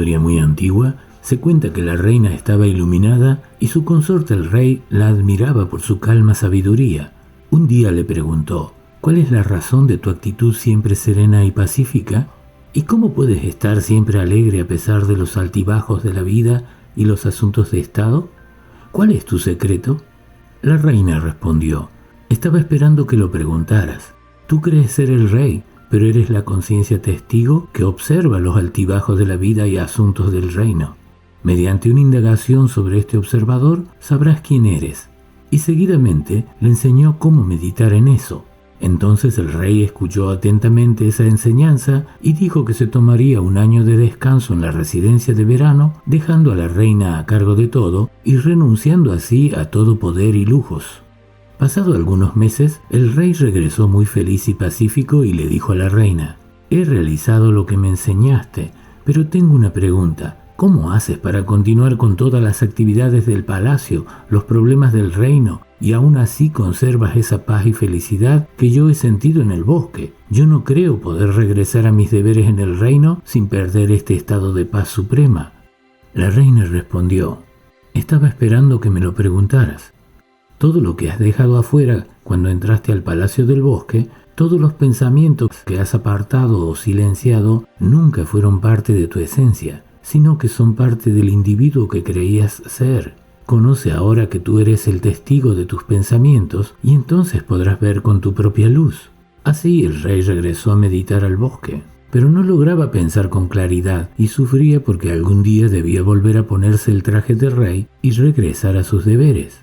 historia muy antigua, se cuenta que la reina estaba iluminada y su consorte el rey la admiraba por su calma sabiduría. Un día le preguntó: ¿cuál es la razón de tu actitud siempre serena y pacífica? ¿Y cómo puedes estar siempre alegre a pesar de los altibajos de la vida y los asuntos de estado? ¿Cuál es tu secreto? La reina respondió: estaba esperando que lo preguntaras. Tú crees ser el rey, pero eres la conciencia testigo que observa los altibajos de la vida y asuntos del reino. Mediante una indagación sobre este observador, sabrás quién eres. Y seguidamente le enseñó cómo meditar en eso. Entonces el rey escuchó atentamente esa enseñanza y dijo que se tomaría un año de descanso en la residencia de verano, dejando a la reina a cargo de todo y renunciando así a todo poder y lujos. Pasado algunos meses, el rey regresó muy feliz y pacífico y le dijo a la reina: he realizado lo que me enseñaste, pero tengo una pregunta. ¿Cómo haces para continuar con todas las actividades del palacio, los problemas del reino, y aún así conservas esa paz y felicidad que yo he sentido en el bosque? Yo no creo poder regresar a mis deberes en el reino sin perder este estado de paz suprema. La reina respondió: estaba esperando que me lo preguntaras. Todo lo que has dejado afuera cuando entraste al palacio del bosque, todos los pensamientos que has apartado o silenciado, nunca fueron parte de tu esencia, sino que son parte del individuo que creías ser. Conoce ahora que tú eres el testigo de tus pensamientos y entonces podrás ver con tu propia luz. Así el rey regresó a meditar al bosque, pero no lograba pensar con claridad y sufría porque algún día debía volver a ponerse el traje de rey y regresar a sus deberes.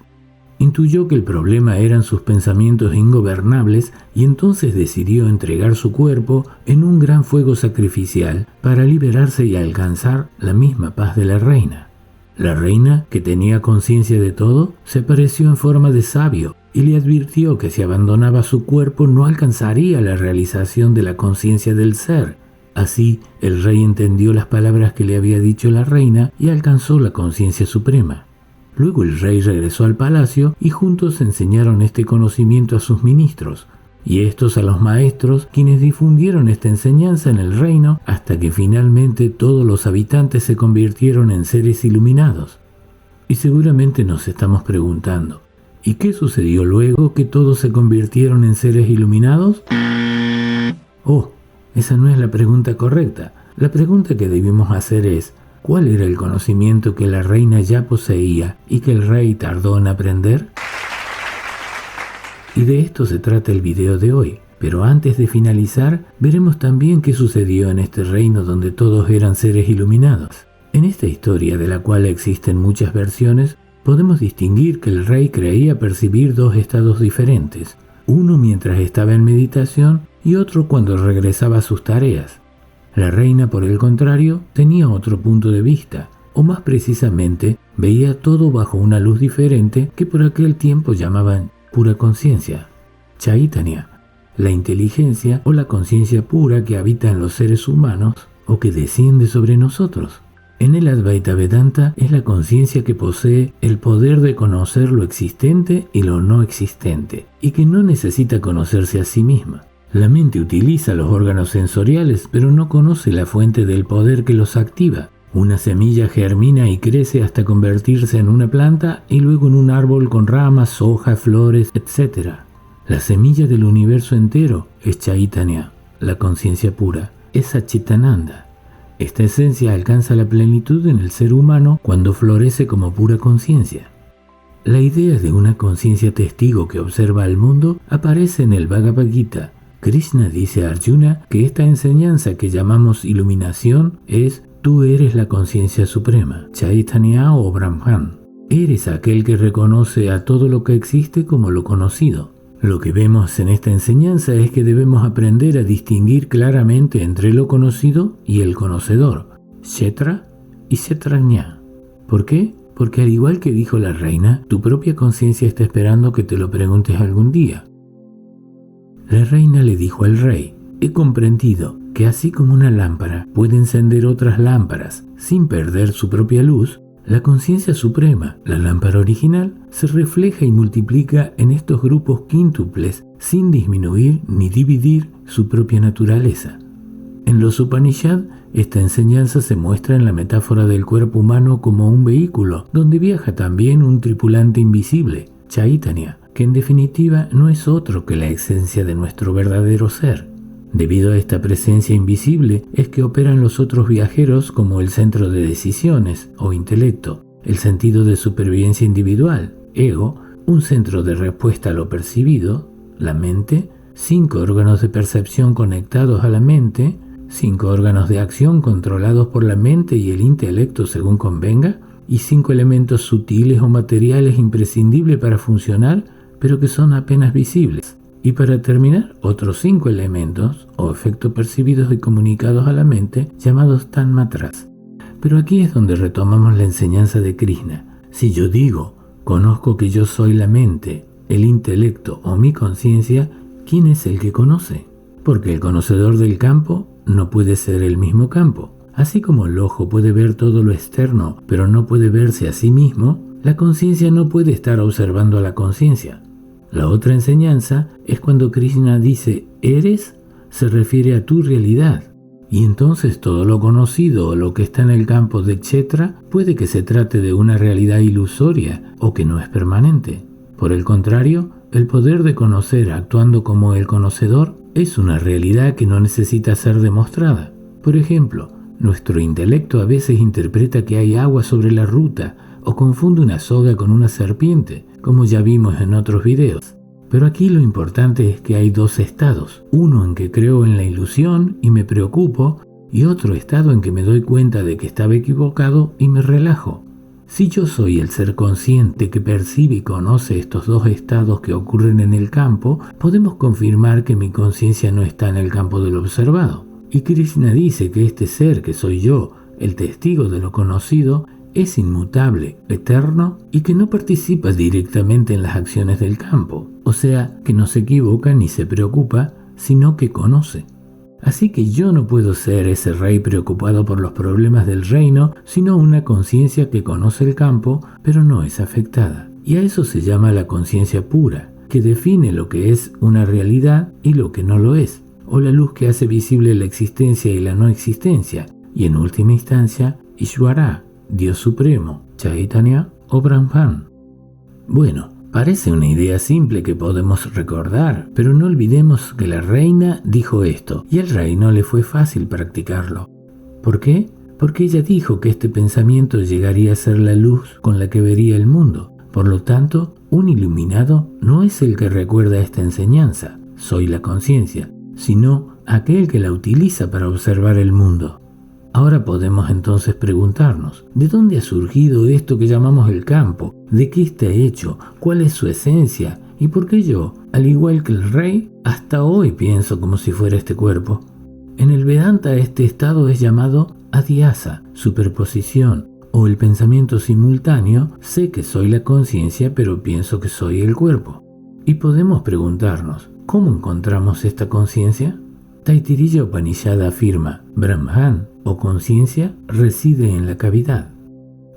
Intuyó que el problema eran sus pensamientos ingobernables y entonces decidió entregar su cuerpo en un gran fuego sacrificial para liberarse y alcanzar la misma paz de la reina. La reina, que tenía conciencia de todo, se apareció en forma de sabio y le advirtió que si abandonaba su cuerpo no alcanzaría la realización de la conciencia del ser. Así, el rey entendió las palabras que le había dicho la reina y alcanzó la conciencia suprema. Luego el rey regresó al palacio y juntos enseñaron este conocimiento a sus ministros, y estos a los maestros, quienes difundieron esta enseñanza en el reino hasta que finalmente todos los habitantes se convirtieron en seres iluminados. Y seguramente nos estamos preguntando: ¿y qué sucedió luego que todos se convirtieron en seres iluminados? Oh, esa no es la pregunta correcta. La pregunta que debemos hacer es: ¿cuál era el conocimiento que la reina ya poseía y que el rey tardó en aprender? Y de esto se trata el video de hoy. Pero antes de finalizar, veremos también qué sucedió en este reino donde todos eran seres iluminados. En esta historia, de la cual existen muchas versiones, podemos distinguir que el rey creía percibir dos estados diferentes, uno mientras estaba en meditación y otro cuando regresaba a sus tareas. La reina, por el contrario, tenía otro punto de vista, o más precisamente, veía todo bajo una luz diferente que por aquel tiempo llamaban pura conciencia, Chaitanya, la inteligencia o la conciencia pura que habita en los seres humanos o que desciende sobre nosotros. En el Advaita Vedanta es la conciencia que posee el poder de conocer lo existente y lo no existente, y que no necesita conocerse a sí misma. La mente utiliza los órganos sensoriales, pero no conoce la fuente del poder que los activa. Una semilla germina y crece hasta convertirse en una planta y luego en un árbol con ramas, hojas, flores, etc. La semilla del universo entero es Chaitanya, la conciencia pura, es Satchitananda. Esta esencia alcanza la plenitud en el ser humano cuando florece como pura conciencia. La idea de una conciencia testigo que observa al mundo aparece en el Bhagavad Gita. Krishna dice a Arjuna que esta enseñanza que llamamos iluminación es: tú eres la conciencia suprema, Chaitanya o Brahman. Eres aquel que reconoce a todo lo que existe como lo conocido. Lo que vemos en esta enseñanza es que debemos aprender a distinguir claramente entre lo conocido y el conocedor, Kshetra y Kshetrajna. ¿Por qué? Porque al igual que dijo la reina, tu propia conciencia está esperando que te lo preguntes algún día. La reina le dijo al rey: he comprendido que así como una lámpara puede encender otras lámparas sin perder su propia luz, la conciencia suprema, la lámpara original, se refleja y multiplica en estos grupos quíntuples sin disminuir ni dividir su propia naturaleza. En los Upanishad Esta enseñanza se muestra en la metáfora del cuerpo humano como un vehículo, donde viaja también un tripulante invisible, Chaitanya, que en definitiva no es otro que la esencia de nuestro verdadero ser. Debido a esta presencia invisible es que operan los otros viajeros como el centro de decisiones o intelecto, el sentido de supervivencia individual, ego, un centro de respuesta a lo percibido, la mente, 5 órganos de percepción conectados a la mente, 5 órganos de acción controlados por la mente y el intelecto según convenga, y 5 elementos sutiles o materiales imprescindibles para funcionar, pero que son apenas visibles. Y para terminar, otros 5 elementos o efectos percibidos y comunicados a la mente, llamados tanmatras. Pero aquí es donde retomamos la enseñanza de Krishna. Si yo digo, conozco que yo soy la mente, el intelecto o mi conciencia, ¿quién es el que conoce? Porque el conocedor del campo no puede ser el mismo campo. Así como el ojo puede ver todo lo externo, pero no puede verse a sí mismo, la conciencia no puede estar observando a la conciencia. La otra enseñanza es cuando Krishna dice «eres», se refiere a tu realidad. Y entonces todo lo conocido o lo que está en el campo de Kshetra puede que se trate de una realidad ilusoria o que no es permanente. Por el contrario, el poder de conocer actuando como el conocedor es una realidad que no necesita ser demostrada. Por ejemplo, nuestro intelecto a veces interpreta que hay agua sobre la ruta o confunde una soga con una serpiente, como ya vimos en otros videos. Pero aquí lo importante es que hay 2 estados, uno en que creo en la ilusión y me preocupo, y otro estado en que me doy cuenta de que estaba equivocado y me relajo. Si yo soy el ser consciente que percibe y conoce estos 2 estados que ocurren en el campo, podemos confirmar que mi conciencia no está en el campo del observado. Y Krishna dice que este ser que soy yo, el testigo de lo conocido, es inmutable, eterno y que no participa directamente en las acciones del campo, o sea, que no se equivoca ni se preocupa, sino que conoce. Así que yo no puedo ser ese rey preocupado por los problemas del reino, sino una conciencia que conoce el campo, pero no es afectada. Y a eso se llama la conciencia pura, que define lo que es una realidad y lo que no lo es, o la luz que hace visible la existencia y la no existencia, y en última instancia, Ishvara, Dios Supremo, Chaitanya o Brahman. Bueno, parece una idea simple que podemos recordar, pero no olvidemos que la reina dijo esto, y al rey no le fue fácil practicarlo. ¿Por qué? Porque ella dijo que este pensamiento llegaría a ser la luz con la que vería el mundo. Por lo tanto, un iluminado no es el que recuerda esta enseñanza, soy la conciencia, sino aquel que la utiliza para observar el mundo. Ahora podemos entonces preguntarnos, ¿de dónde ha surgido esto que llamamos el campo? ¿De qué está hecho? ¿Cuál es su esencia? ¿Y por qué yo, al igual que el rey, hasta hoy pienso como si fuera este cuerpo? En el Vedanta este estado es llamado adhyasa, superposición, o el pensamiento simultáneo, sé que soy la conciencia pero pienso que soy el cuerpo. Y podemos preguntarnos, ¿cómo encontramos esta conciencia? Taittiriya Upanishad afirma, Brahman o conciencia reside en la cavidad.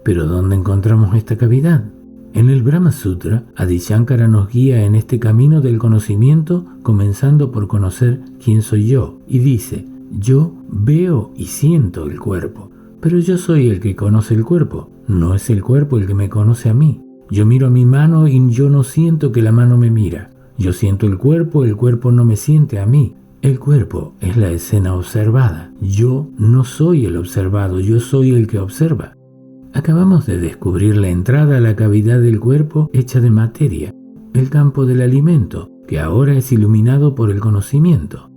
¿Pero dónde encontramos esta cavidad? En el Brahma Sutra, Adi Shankara nos guía en este camino del conocimiento, comenzando por conocer quién soy yo, y dice, yo veo y siento el cuerpo, pero yo soy el que conoce el cuerpo, no es el cuerpo el que me conoce a mí. Yo miro a mi mano y yo no siento que la mano me mira. Yo siento el cuerpo no me siente a mí. El cuerpo es la escena observada. Yo no soy el observado, yo soy el que observa. Acabamos de descubrir la entrada a la cavidad del cuerpo hecha de materia, el campo del alimento, que ahora es iluminado por el conocimiento.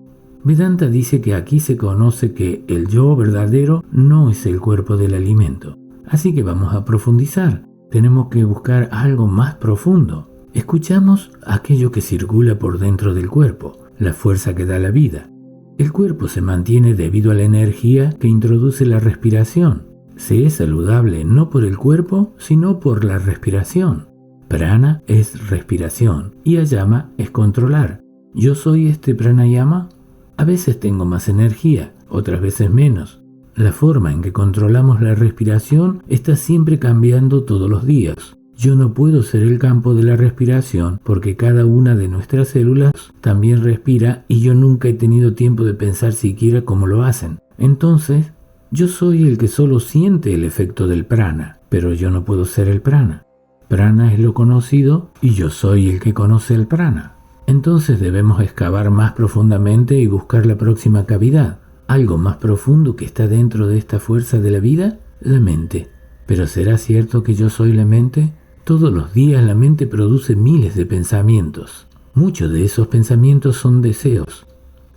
Vedanta dice que aquí se conoce que el yo verdadero no es el cuerpo del alimento. Así que vamos a profundizar. Tenemos que buscar algo más profundo. Escuchamos aquello que circula por dentro del cuerpo, la fuerza que da la vida. El cuerpo se mantiene debido a la energía que introduce la respiración. Se es saludable no por el cuerpo, sino por la respiración. Prana es respiración y ayama es controlar. ¿Yo soy este pranayama? A veces tengo más energía, otras veces menos. La forma en que controlamos la respiración está siempre cambiando todos los días. Yo no puedo ser el campo de la respiración porque cada una de nuestras células también respira y yo nunca he tenido tiempo de pensar siquiera cómo lo hacen. Entonces, Yo soy el que solo siente el efecto del prana, pero yo no puedo ser el prana. Prana es lo conocido y yo soy el que conoce el prana. Entonces debemos excavar más profundamente y buscar la próxima cavidad. ¿Algo más profundo que está dentro de esta fuerza de la vida? La mente. ¿Pero será cierto que yo soy la mente? Todos los días la mente produce miles de pensamientos. Muchos de esos pensamientos son deseos.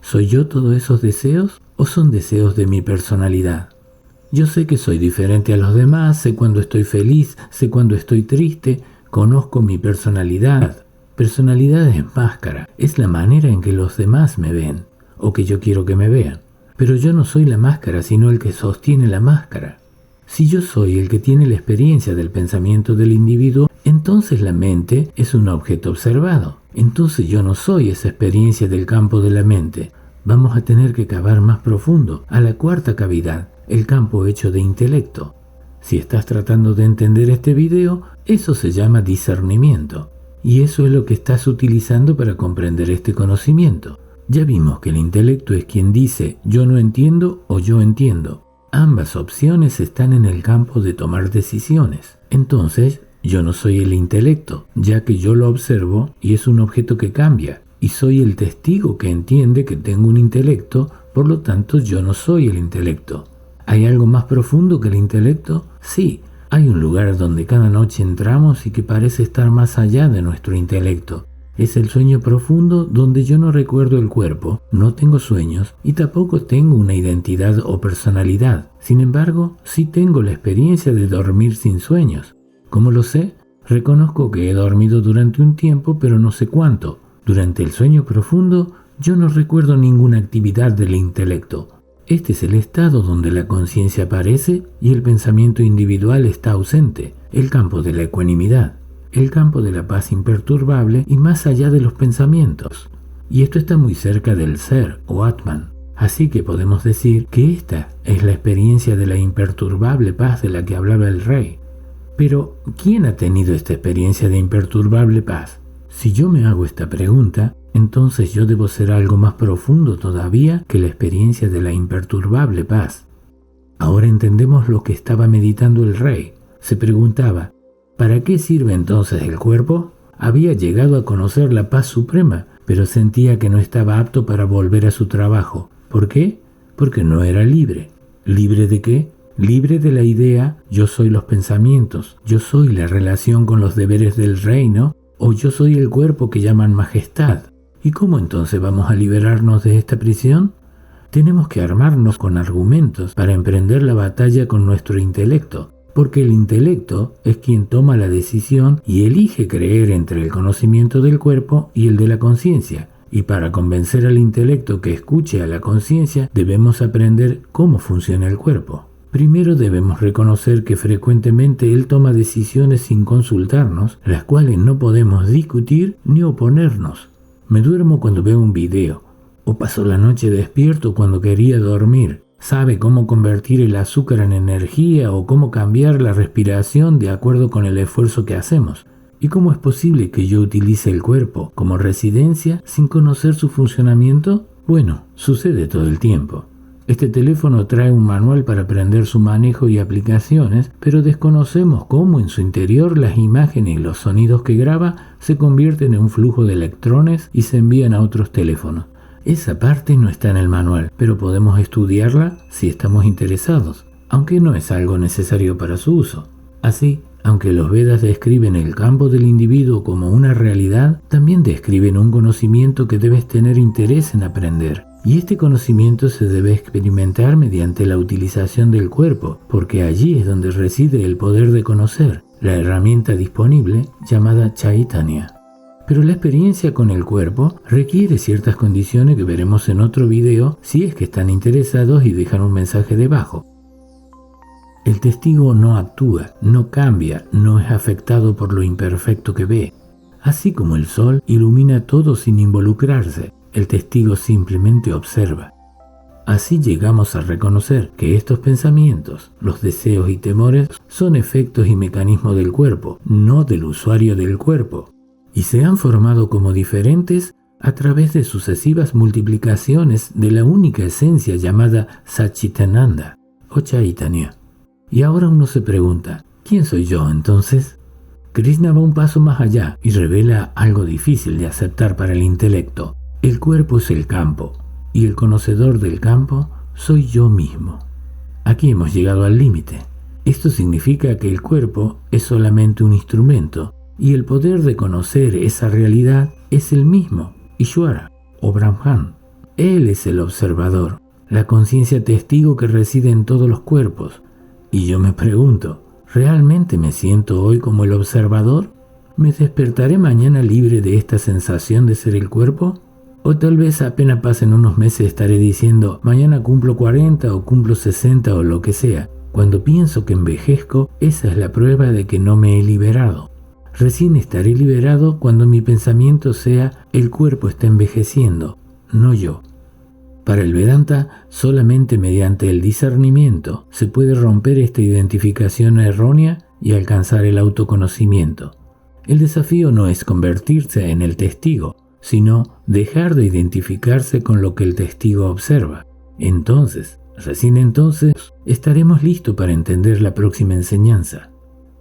¿Soy yo todos esos deseos o son deseos de mi personalidad? Yo sé que soy diferente a los demás, sé cuando estoy feliz, sé cuando estoy triste, conozco mi personalidad. Personalidad es máscara, es la manera en que los demás me ven, o que yo quiero que me vean. Pero yo no soy la máscara, sino el que sostiene la máscara. Si yo soy el que tiene la experiencia del pensamiento del individuo, entonces la mente es un objeto observado. Entonces yo no soy esa experiencia del campo de la mente. Vamos a tener que cavar más profundo, a la cuarta cavidad, el campo hecho de intelecto. Si estás tratando de entender este video, eso se llama discernimiento. Y eso es lo que estás utilizando para comprender este conocimiento. Ya vimos que el intelecto es quien dice yo no entiendo o yo entiendo. Ambas opciones están en el campo de tomar decisiones. Entonces, yo no soy el intelecto, ya que yo lo observo y es un objeto que cambia. Y soy el testigo que entiende que tengo un intelecto, por lo tanto yo no soy el intelecto. ¿Hay algo más profundo que el intelecto? Sí, hay un lugar donde cada noche entramos y que parece estar más allá de nuestro intelecto. Es el sueño profundo donde yo no recuerdo el cuerpo, no tengo sueños y tampoco tengo una identidad o personalidad. Sin embargo, sí tengo la experiencia de dormir sin sueños. ¿Cómo lo sé? Reconozco que he dormido durante un tiempo, pero no sé cuánto. Durante el sueño profundo, yo no recuerdo ninguna actividad del intelecto. Este es el estado donde la conciencia aparece y el pensamiento individual está ausente, el campo de la ecuanimidad, el campo de la paz imperturbable y más allá de los pensamientos. Y esto está muy cerca del ser o Atman. Así que podemos decir que esta es la experiencia de la imperturbable paz de la que hablaba el rey. Pero, ¿quién ha tenido esta experiencia de imperturbable paz? Si yo me hago esta pregunta, entonces yo debo ser algo más profundo todavía que la experiencia de la imperturbable paz. Ahora entendemos lo que estaba meditando el rey. Se preguntaba, ¿para qué sirve entonces el cuerpo? Había llegado a conocer la paz suprema, pero sentía que no estaba apto para volver a su trabajo. ¿Por qué? Porque no era libre. ¿Libre de qué? Libre de la idea, yo soy los pensamientos, yo soy la relación con los deberes del reino, o yo soy el cuerpo que llaman majestad. ¿Y cómo entonces vamos a liberarnos de esta prisión? Tenemos que armarnos con argumentos para emprender la batalla con nuestro intelecto, porque el intelecto es quien toma la decisión y elige creer entre el conocimiento del cuerpo y el de la conciencia. Y para convencer al intelecto que escuche a la conciencia, debemos aprender cómo funciona el cuerpo. Primero debemos reconocer que frecuentemente él toma decisiones sin consultarnos, las cuales no podemos discutir ni oponernos. Me duermo cuando veo un video, o paso la noche despierto cuando quería dormir. Sabe cómo convertir el azúcar en energía o cómo cambiar la respiración de acuerdo con el esfuerzo que hacemos. ¿Y cómo es posible que yo utilice el cuerpo como residencia sin conocer su funcionamiento? Bueno, sucede todo el tiempo. Este teléfono trae un manual para aprender su manejo y aplicaciones, pero desconocemos cómo en su interior las imágenes y los sonidos que graba se convierten en un flujo de electrones y se envían a otros teléfonos. Esa parte no está en el manual, pero podemos estudiarla si estamos interesados, aunque no es algo necesario para su uso. Así, aunque los Vedas describen el campo del individuo como una realidad, también describen un conocimiento que debes tener interés en aprender. Y este conocimiento se debe experimentar mediante la utilización del cuerpo, porque allí es donde reside el poder de conocer, la herramienta disponible llamada Chaitanya. Pero la experiencia con el cuerpo requiere ciertas condiciones que veremos en otro video si es que están interesados y dejan un mensaje debajo. El testigo no actúa, no cambia, no es afectado por lo imperfecto que ve. Así como el sol ilumina todo sin involucrarse, el testigo simplemente observa. Así llegamos a reconocer que estos pensamientos, los deseos y temores son efectos y mecanismos del cuerpo, no del usuario del cuerpo, y se han formado como diferentes a través de sucesivas multiplicaciones de la única esencia llamada Satchitananda. o Chaitanya. Y ahora uno se pregunta, ¿quién soy yo entonces? Krishna va un paso más allá y revela algo difícil de aceptar para el intelecto. El cuerpo es el campo, y el conocedor del campo soy yo mismo. Aquí hemos llegado al límite. Esto significa que el cuerpo es solamente un instrumento, y el poder de conocer esa realidad es el mismo, Ishvara o Brahman. Él es el observador, la conciencia testigo que reside en todos los cuerpos. Y yo me pregunto, ¿realmente me siento hoy como el observador? ¿Me despertaré mañana libre de esta sensación de ser el cuerpo? O tal vez apenas pasen unos meses estaré diciendo, mañana cumplo 40 o cumplo 60 o lo que sea. Cuando pienso que envejezco, esa es la prueba de que no me he liberado. Recién estaré liberado cuando mi pensamiento sea, el cuerpo está envejeciendo, no yo. Para el Vedanta, solamente mediante el discernimiento se puede romper esta identificación errónea y alcanzar el autoconocimiento. El desafío no es convertirse en el testigo, sino dejar de identificarse con lo que el testigo observa. Entonces, recién entonces, estaremos listos para entender la próxima enseñanza.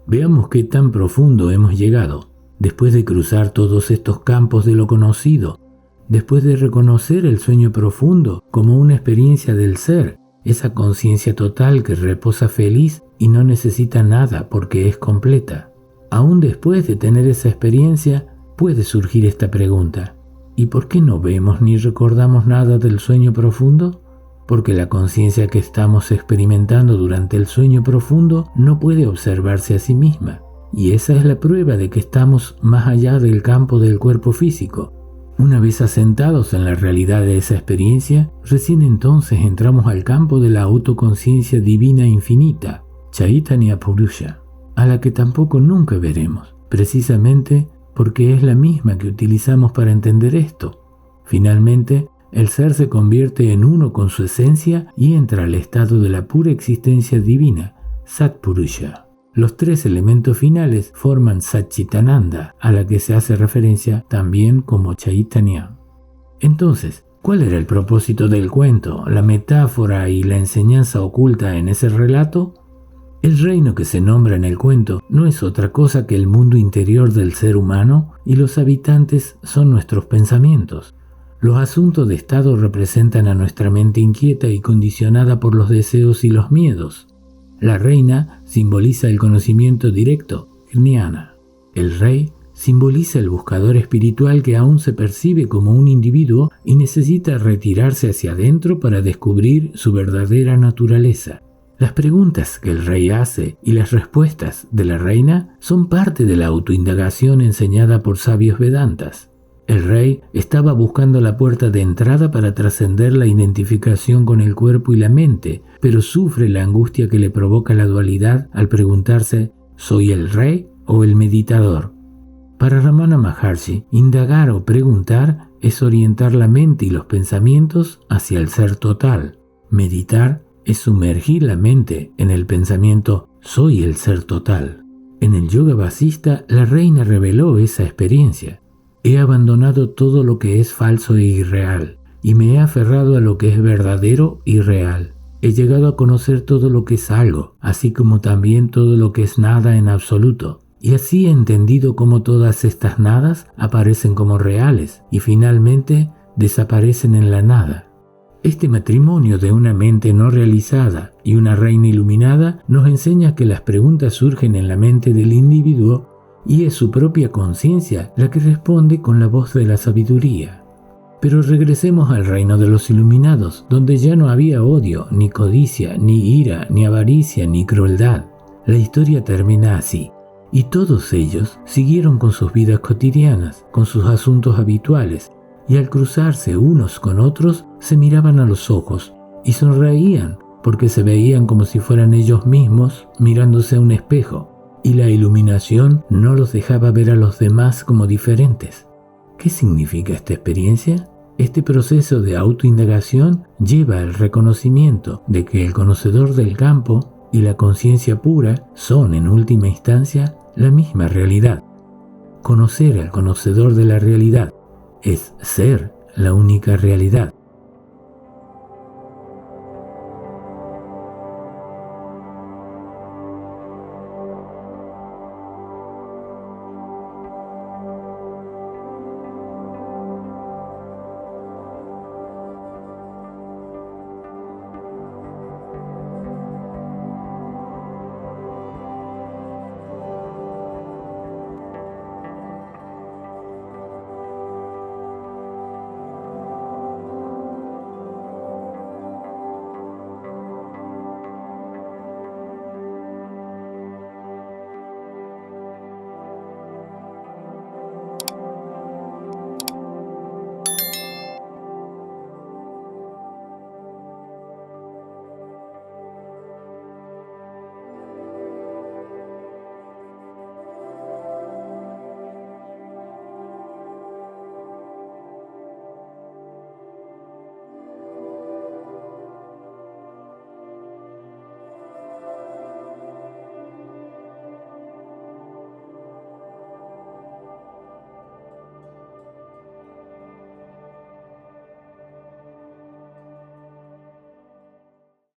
Veamos qué tan profundo hemos llegado, después de cruzar todos estos campos de lo conocido, después de reconocer el sueño profundo como una experiencia del ser, esa conciencia total que reposa feliz y no necesita nada porque es completa. Aún después de tener esa experiencia, puede surgir esta pregunta: ¿y por qué no vemos ni recordamos nada del sueño profundo? Porque la conciencia que estamos experimentando durante el sueño profundo no puede observarse a sí misma, y esa es la prueba de que estamos más allá del campo del cuerpo físico. Una vez asentados en la realidad de esa experiencia, recién entonces entramos al campo de la autoconciencia divina infinita, Chaitanya Purusha, a la que tampoco nunca veremos, precisamente porque es la misma que utilizamos para entender esto. Finalmente, el ser se convierte en uno con su esencia y entra al estado de la pura existencia divina, Satpurusha. Los tres elementos finales forman Satchitananda, a la que se hace referencia también como Chaitanya. Entonces, ¿cuál era el propósito del cuento, la metáfora y la enseñanza oculta en ese relato? El reino que se nombra en el cuento no es otra cosa que el mundo interior del ser humano, y los habitantes son nuestros pensamientos. Los asuntos de estado representan a nuestra mente inquieta y condicionada por los deseos y los miedos. La reina simboliza el conocimiento directo, jnana. El rey simboliza el buscador espiritual que aún se percibe como un individuo y necesita retirarse hacia adentro para descubrir su verdadera naturaleza. Las preguntas que el rey hace y las respuestas de la reina son parte de la autoindagación enseñada por sabios vedantas. El rey estaba buscando la puerta de entrada para trascender la identificación con el cuerpo y la mente, pero sufre la angustia que le provoca la dualidad al preguntarse, ¿soy el rey o el meditador? Para Ramana Maharshi, indagar o preguntar es orientar la mente y los pensamientos hacia el ser total. Meditar es sumergir la mente en el pensamiento, soy el ser total. En el yoga vasista, la reina reveló esa experiencia. He abandonado todo lo que es falso e irreal, y me he aferrado a lo que es verdadero y real. He llegado a conocer todo lo que es algo, así como también todo lo que es nada en absoluto. Y así he entendido cómo todas estas nadas aparecen como reales y finalmente desaparecen en la nada. Este matrimonio de una mente no realizada y una reina iluminada nos enseña que las preguntas surgen en la mente del individuo y es su propia conciencia la que responde con la voz de la sabiduría. Pero regresemos al reino de los iluminados, donde ya no había odio, ni codicia, ni ira, ni avaricia, ni crueldad. La historia termina así, y todos ellos siguieron con sus vidas cotidianas, con sus asuntos habituales, y al cruzarse unos con otros se miraban a los ojos y sonreían porque se veían como si fueran ellos mismos mirándose a un espejo. Y la iluminación no los dejaba ver a los demás como diferentes. ¿Qué significa esta experiencia? Este proceso de autoindagación lleva al reconocimiento de que el conocedor del campo y la conciencia pura son, en última instancia, la misma realidad. Conocer al conocedor de la realidad es ser la única realidad.